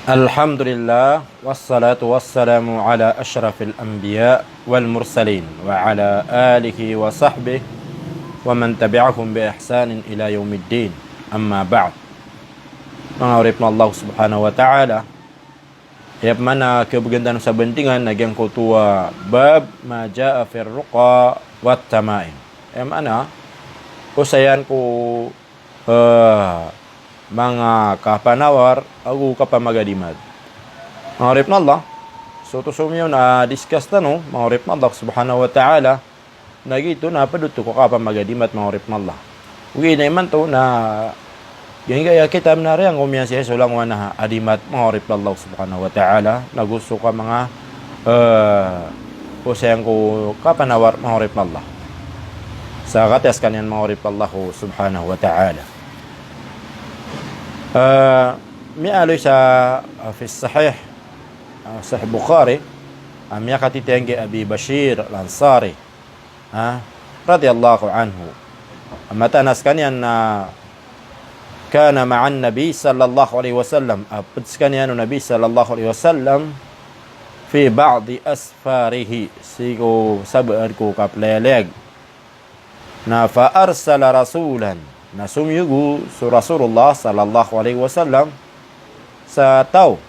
Alhamdulillah wassalatu wassalamu ala asyrafil anbiya wal mursalin wa ala alihi wa sahbihi wa man tabi'ahum bi ihsanin ila yaumiddin. Amma ba'd. Mga urip na Allah subhanahu wa ta'ala, yap mana kebegantan sa bentingan nagyang kutua bab ma jaa fir ruqa wat tamaim. Mana usayan ko mga kapanawar agu kapamagadimat. Mga urip na Allah, so to sumyo na discuss tanong mga urip na Allah subhanahu wa ta'ala nagito na paduto ko kapamagadimat mga urip na Allah. Uwi na iman to na yung kaya kita menari ang kumyan siya sulang wana adimat mga urip na Allah subhanahu wa ta'ala na gusto ka mga usayang ko kapanawar mga urip na Allah sa katas kanyan mga urip na Allah subhanahu wa ta'ala. Mialoy sa fi sahih sahih Bukhari miya katitengge Abi Bashir al-Ansari radiyallahu anhu matanas kanyan na kana ma'an Nabi sallallahu alaihi wasallam aputs kanyan Nabi sallallahu alaihi wasallam fi ba'di asfarihi sigo sabar ko kapleleg na fa arsala rasulan na sumyugu su Rasulullah sallallahu alaihi wasallam sa tao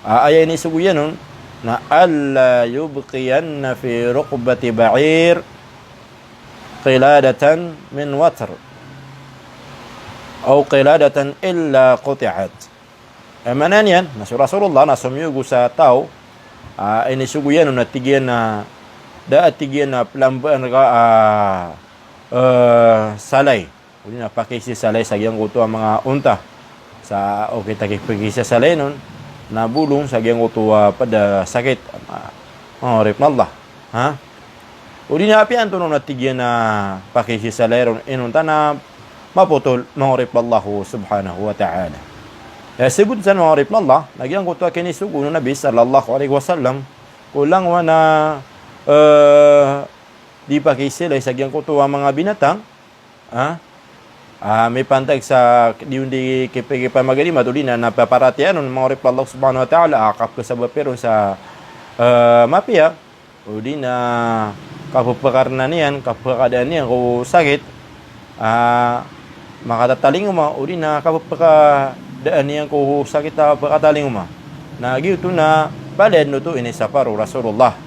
ayay ni suguyan na alla yubqiyanna fi ruqbati ba'ir qiladatan min watr o qiladatan illa quti'at. Manan yan na su Rasulullah na sumyugu sa tao ay ni suguyan na tigyan na tigyan na plambaan salay. Uli na pakisi salay sa giyang kuto ang mga unta sa o kita kipagisa salay nun nabulong sa giyang kuto pada sakit rip na Allah uli na apian to nung natigyan na pakisi salay ron inunta na maputol mga rip na Allah subhanahu wa ta'ala. Sibud sa mga rip na Allah nagyang kuto kinisugo ng Nabi sallallahu alaihi wasallam kulang wana di pakisi salay sa giyang kuto ang mga binatang may pantag sa diundi kipigipan magadimat uli na napaparatian ng mga rip Allah subhanahu wa ta'ala akap ko sa bapiron sa mapia uli na kapupakarna niyan kapakadaan niyan kung sakit makatataling uma uli na kapupakadaan niyan kung sakit kapakataling uma na gito na baled no to ini sa paro Rasulullah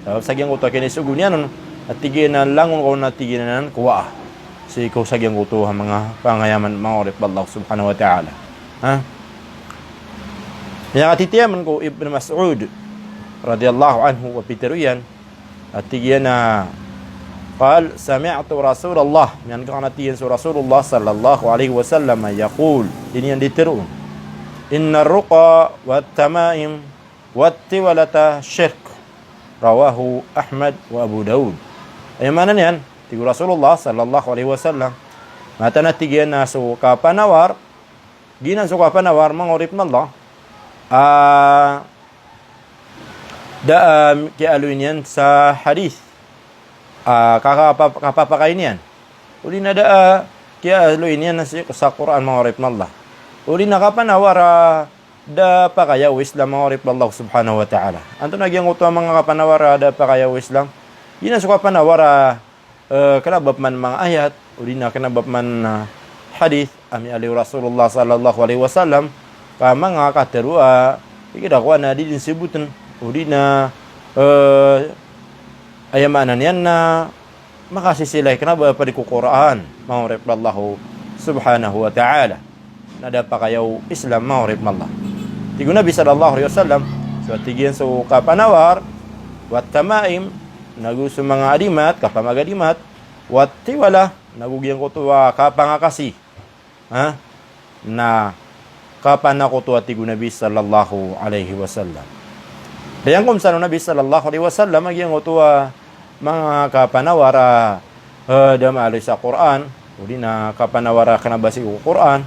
sa gyang uto kinisugo niyan at tigyan na langon ko na tigyan na kuwa si ikaw sa gyang uto mga pangayaman mga urip Allah subhanahu wa ta'ala. Minakatitiyaman ko Ibn Mas'ud radiyallahu anhu wa pitiruyan at tigyan na قال سمعت رسول الله yan kanatiyan sa Rasulullah sallallahu alaihi wasallam yaqul din yan ditiruon inna ruqa wat tamaim wat tiwalata syirk rawahu Ahmad wa Abu Daud. Ay manan yan tigo Rasulullah sallallahu alaihi wasallam mata na tigyan na so kapanawar ginan so kapanawar mga urip na Allah kialuin yan sa hadith kapapakain yan uli na kialuin yan sa Quran mga urip na Allah uli na kapanawar da pakayaw Islam mga urip na Allah subhanahu wa ta'ala anto nagyang uto mga kapanawar da pakayaw Islam ginan so kapanawar kanabab man mga ayat uli na kanabab man hadith ami ali Rasulullah sallallahu alaihi wasallam ka mga katerua ikidakwa na din sibutan uli na ayamanan yan na makasisilay kanabab pa di kukuraan mga rip Allah subhanahu wa ta'ala na dapa kayaw Islam mga rip Allah tigo Nabi sallallahu alaihi wasallam so tigyan so kapanawar wat tamaim naguso mga adimat kapamagadimat wat tiwala nagugyan ko to kapangakasi na kapan ako to atigo Nabi sallallahu alaihi wasallam dayan kum sa Nabi sallallahu alaihi wasallam agyan ko to mga kapanawara damali sa Quran uli na kapanawara kanabasi ko Quran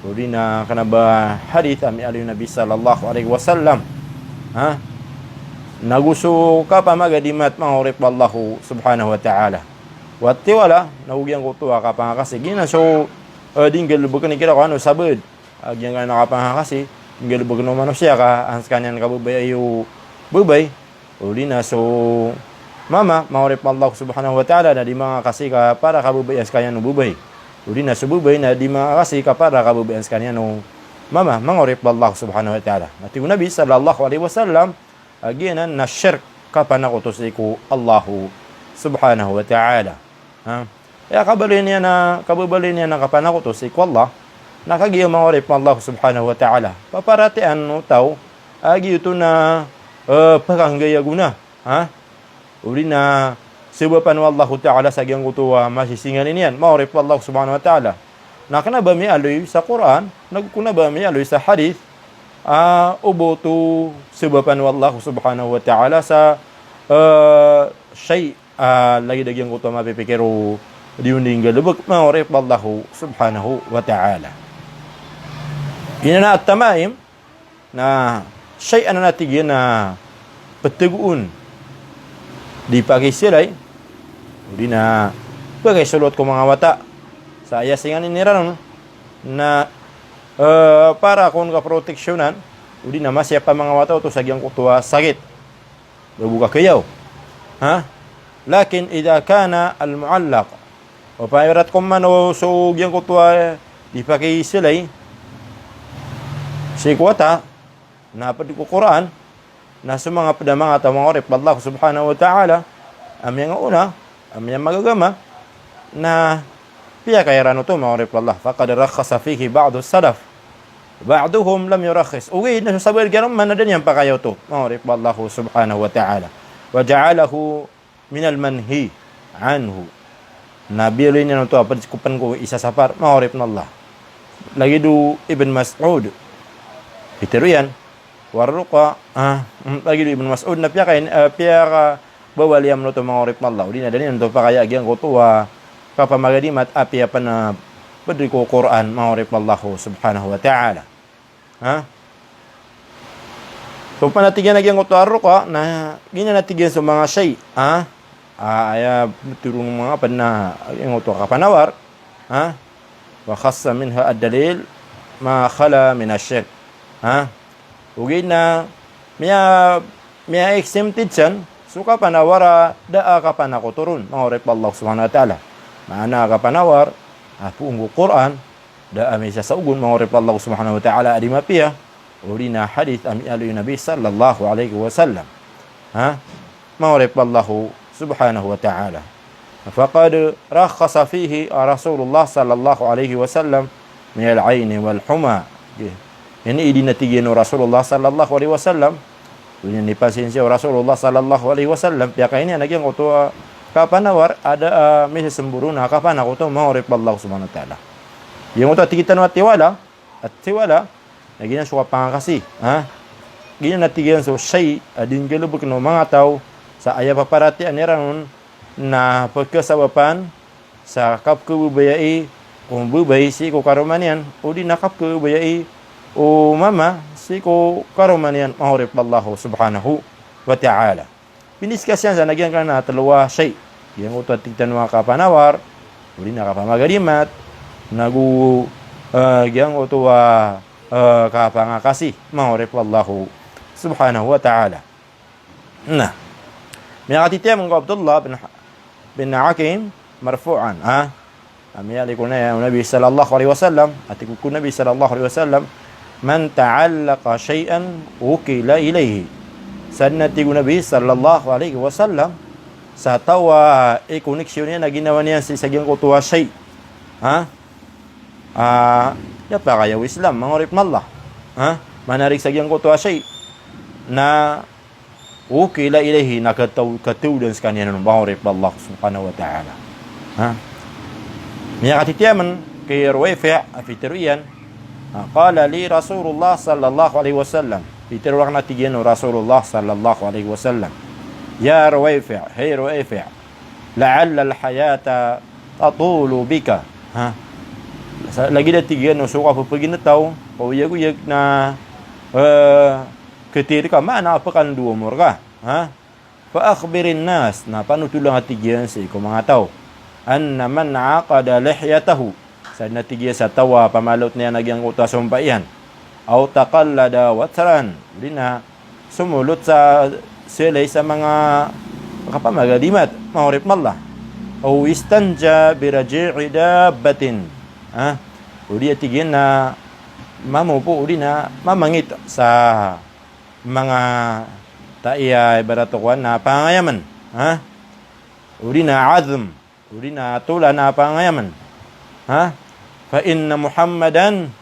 uli na kanaba hadith ami ali Nabi sallallahu alaihi wasallam naguso ka pa magadimat mga urip Allah subhanahu wa ta'ala wati wala naugyan ko to kapangakasi gina so dinggal bukan kira ko ano sabad agyan nga nakapangakasi galubag no manusia ka ans kanyan kabubay ayo bubay uli na so mama maurip Allah subhanahu wa ta'ala na di mga kasi ka para kabubay ans kanyan no bubay uli na so bubay na di mga kasi ka para kabubay ans kanyan no mama maurip Allah subhanahu wa ta'ala nati Nabi sallallahu alaihi wasallam aginan na shirk kapanakutos iku Allahu subhanahu wa ta'ala ha ya kabalin niya na kapanakutos iku Allah nakagiyo maurip Allah subhanahu wa ta'ala paparatian no tao agi ito na pakanggaya guna ha uli na sibapan Allah ta'ala sa giyang kutuwa masisingan niyan maurip Allah subhanahu wa ta'ala nakana ba mi aloy sa Quran nagkuna ba mi aloy sa hadith ubutu sibapan Allah subhanahu wa ta'ala sa shay lagi dagyang kutuwa mapipikiro diunding galubag maurip Allah subhanahu wa ta'ala ina na at-tamaim na syai'an na natigyan na patuguun di pagisilay di na pagaisulot ko mga wata sa ayasingan iniranon na para kung kaproteksyonan di na masya pa mga wata ito sagyang kutuwa sakit babuka kayaw ha lakin idha kana al-muallaq o pairat kung man o sugyang kutuwa di pagisilay si kuwata na pati ko Quran na sa mga padamang at mga orip Allah subhanahu wa ta'ala amyang una amyang magagama na piya kayarano to mga orip Allah faqad rakhasa fihi ba'du salaf ba'duhum lam yurakhis uwi na sasabihin ganun man na din yan pa kayo to mga orip Allah subhanahu wa ta'ala wa ja'alahu minal manhi anhu na bilin niya to apadiskupan ko isa sa par mga orip na Allah lagi do Ibn Mas'ud Piteruyan waruqa lagi di Ibn Mas'ud na piya ka bawaliam no to mga orip na Allah di na danin to pa kaya agyang kutuwa kapamagadimat apiya pa na padri ko Quran mga orip na Allah subhanahu wa ta'ala ha so panatigyan agyang kutuwa ruqa na ginanatigyan sa mga shay aya turong mga pan na agyang kutuwa kapanawar wa khassa minha ad-dalil ma khala min ash-shirk ugay na miya exempted siyan suka panawara daa ka panakoturun mga orip Allah subhanahu wa ta'ala maana ka panawar puunggo Quran daa may sasaugun mga orip Allah subhanahu wa ta'ala adi mapiya uli na hadith ami aluy Nabi sallallahu alaihi wasallam mga orip Allah subhanahu wa ta'ala faqad rakhasa fihi Rasulullah sallallahu alaihi wasallam min al-ayn wal-huma ini idinatigyan no Rasulullah sallallahu alaihi wasallam Kunya ni pasensya Rasulullah sallallahu alaihi wasallam pia kaini nagyang kuto kapanawar ada misa semburu na kapana kuto maurip Allah subhanahu wa ta'ala. Yung kuto tikitan at tiwala nagyan suka pangakasi Gina natigyan so shay adin galubok no mga tao sa aya paparati aniran na pagkasawapan sa kapkubayai kung bubay si ko karumanian o di nakapkubayai o mama si ko karumanian maurip Allah subhanahu wa ta'ala. Piniskas yan sa nagyan ka na talawa shay. Yan ko tigtan mga kapanawar o di nakapamagalimat yan ko to kapangakasi maurip Allah subhanahu wa ta'ala. Nah, may nakatitiyam ng Abdullah bin Hakim marfu'an amiyali ko na Nabi sallallahu alaihi wasallam at ko Nabi sallallahu alaihi wasallam man ta'allaqa shay'an ukila ilayhi sanati ko Nabi sallallahu alaihi wasallam sa tawa koneksyon niya na ginawa niya sa isagyang kutuwa shay ya pa kaya Islam mangorip mallah manarig sagyang kutuwa shay na ukila ilayhi nakatawdan sa kanya ng mangorip Allah subhanahu wa ta'ala Miya katitiyaman kay Ruwayfi' afitiruyan qala li Rasulullah sallallahu alaihi wasallam fitiruwak na tigyan Rasulullah sallallahu alaihi wasallam ya Ruwayfi' hey Ruwayfi' la'alla al-hayata tatulu bika lagi na tigyan suka pupagin na tao pawiyag-uyag na ketir ka mana apakan duwa mo ka fa akhbirin nas na panutulang atigyan sa iko mga tao anna man aqada lihyatahu sa natigya sa tawa pamalot niya nagyang utas sumpaihan aw taqallada watran, uli na sumulot sa sila sa mga kapamagadimat, mahurip mallah. Aw istanja biraji'i dabbatin, uli atigin na mamupo, uli na mamangit sa mga taiyay baratukuan na pangayaman, uli na azm, uli na tula na pangayaman, fa inna Muhammadan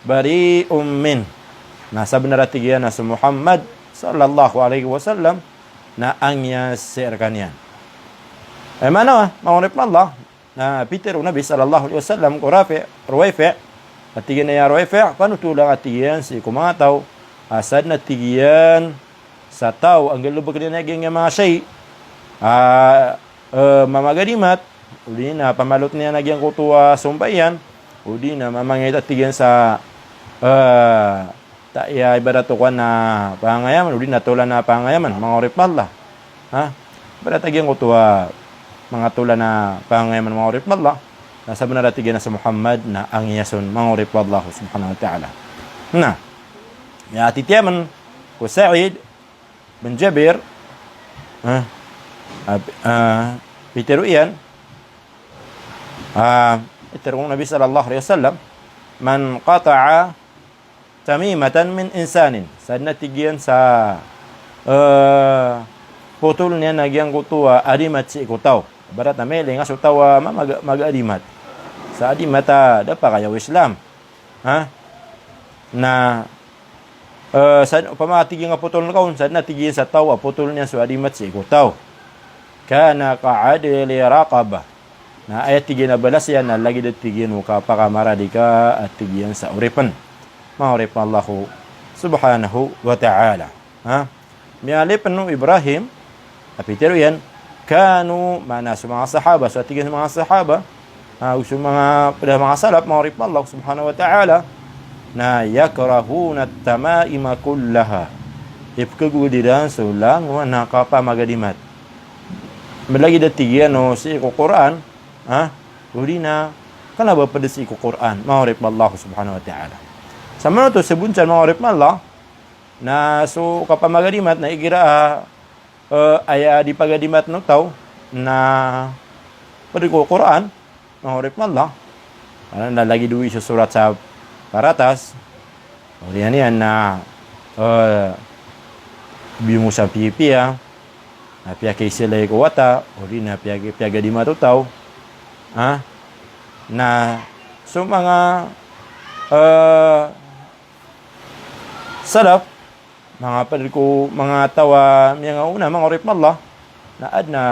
bari'um min, nasa benaratigian na sa Muhammad sallallahu alaihi wasallam na ang yasir kanyan. Ay mana maunip Allah na Peter Nabi sallallahu alaihi wasallam ko Ruwayfi atigian na ya Ruwayfi panutulang atigian si kumataw asad na tigian sa tao ang galubag na naging mga shay mamagadimat, uli na pamalot niya nagyang kutuwa sumbayan, uli na mamangit atigian sa ta'iya ibaratukan na pangayaman, uli na tulan na pangayaman, mga urip Allah. Baratagyan ko tuwa mga tulan na pangayaman, mga urip Allah. Nasa banaratigyan na sa Muhammad na ang iyason, mga urip Allah subhanahu wa ta'ala. Na, ya titiyaman ko Sa'id bin Jabir, pitiruian, itirong Nabi sallallahu alaihi wasallam, man qata'a tamimatan min insanin, sa natigian sa putol niya nagyang kutuwa adimat si ikutaw. Barat na mele nga sutawa mag-adimat. Sa adimata dapa kayaw Islam. Na sa pamatigin nga putol na kaon, sa natigian sa tawa putol niya sa adimat si ikutaw. Kana ka'adili raqaba. Na ayat tigin na balas yan na lagi datigin mo kapakamaradika at tigian sa uripan. Mahurip Allah subhanahu wa ta'ala. Miyalip no Ibrahim, apitero yan, kanu, mana sa mga sahaba, sa tigin sa mga sahaba, sa mga salap, mahurip Allah subhanahu wa ta'ala, na yakrahuna tamaima kullaha. Ipkagudiran so lang, nakapamagadimat. Malagi datigyan no si Quran, uli na, kanaba pa si Quran, mahurip Allah subhanahu wa ta'ala. Sama to sebuncan mga urip Allah na so kapamagadimat na igira aya di pagadimat no taw na pwede ko Quran mga urip Allah na lagi duwi sa surat sa paratas urian yan na bimu sa pipia na piyake sila ko wata uri na piyagadimat to taw na so mga salaf mga pala ko mga tawa mga una mga urip Allah na adna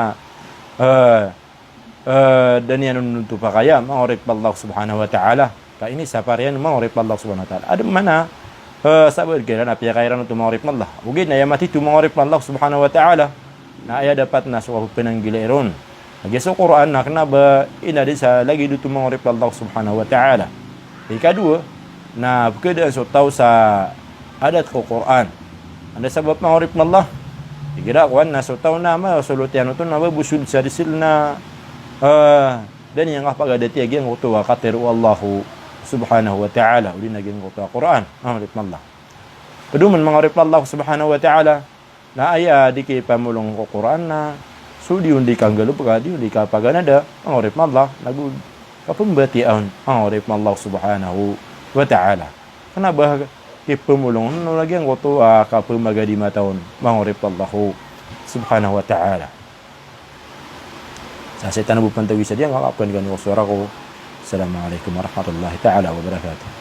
daniyan nunto pa kaya mga urip Allah subhanahu wa ta'ala kaini sa parian mga urip Allah subhanahu wa ta'ala adam mana sabad kaya na piya kairan nunto mga urip Allah ugid na yamati tu mga urip Allah subhanahu wa ta'ala na aya dapat na suwa pinanggiliron lagi sa Quran na kanaba ina din sa lagi dito mga urip Allah subhanahu wa ta'ala ikadua na pagkadaan so tao sa adat ko Quran. Anda sabab mga urip na Allah. Igira ko na so tao na masulutian ito na mabusud sa disil na dan yang pagadati agyan ko tuwa katiru Allah subhanahu wa ta'ala. Uli naging ko tuwa Quran. Mga urip na Allah. Paduman mga urip na Allah subhanahu wa ta'ala na aya di kay pamulong ko Quran na sudi undi kang galup ka di undi ka paganada mga urip na Allah nagud kapumbatian mga urip na Allah subhanahu wa ta'ala. Kenapa ipumulong no lagi ang goto kapumagadi mataon mangurip Allah subhanahu wa ta'ala. Sa setan bu pantawi sa dia ngakapan kan suara ko. Assalamualaikum warahmatullahi taala wabarakatuh.